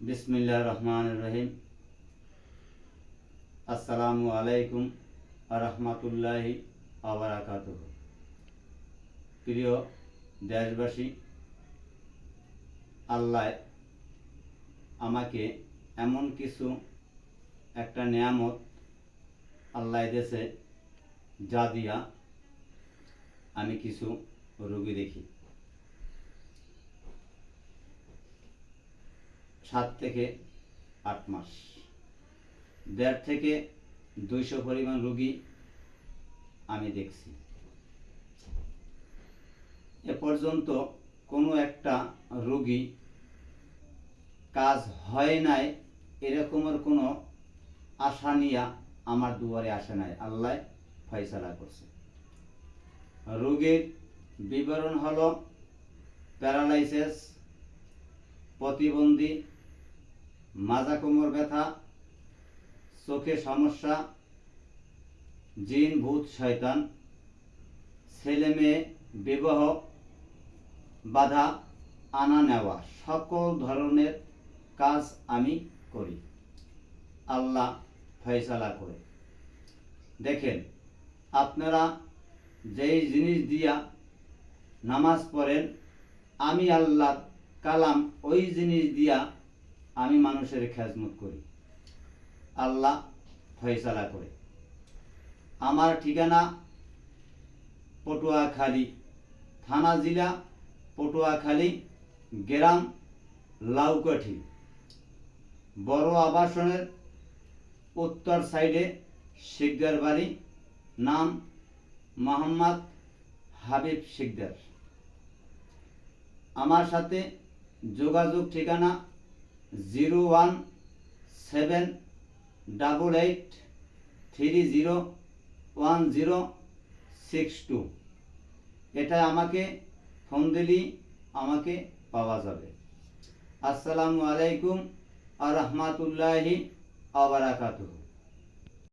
বিসমিল্লাহির রহমানির রহিম। আসসালামু আলাইকুম ওয়া রাহমাতুল্লাহি ওয়া বারাকাতুহু। প্রিয় দেশবাসী, আল্লাহ আমাকে এমন কিছু একটা নিয়ামত আল্লাহ দিয়েছে, যা দিয়া আমি কিছু রোগী দেখি। 7 থেকে 8 মাস 1.5 থেকে 200 পরিমাণ রোগী আমি দেখছি। এ পর্যন্ত কোনো একটা রোগী কাজ হয় নাই এরকমের কোনো আশা নিয়ে আমার দুয়ারে আসে নাই। আল্লাহ ফয়সালা করছে। রোগীর বিবরণ হলো প্যারালাইসিস, প্রতিবন্ধী, মাজা কোমর ব্যথা, চোখে সমস্যা, জিন ভূত শয়তান, ছেলে মেয়ে বিবাহ বাধা আনা নেওয়া, সকল ধরনের কাজ আমি করি। আল্লাহ ফয়সালা করে। দেখেন, আপনারা যেই জিনিস দিয়া নামাজ পড়েন, আমি আল্লাহর কালাম ওই জিনিস দিয়া আমি মানুষের খেজমত করি। আল্লাহ ফয়সালা করে। আমার ঠিকানা পটুয়াখালী থানা, জেলা পটুয়াখালী, গ্রাম লাউকাঠি। বড় আবাসনের উত্তর সাইডে শিকদার বাড়ি। নাম মোহাম্মদ হাবিব শিকদার। আমার সাথে যোগাযোগ ঠিকানা 01788301062। এটা আমাকে ফোন দিলেই আমাকে পাওয়া যাবে। আসসালামু আলাইকুম ওয়া রাহমাতুল্লাহি ওয়া বারাকাতুহু।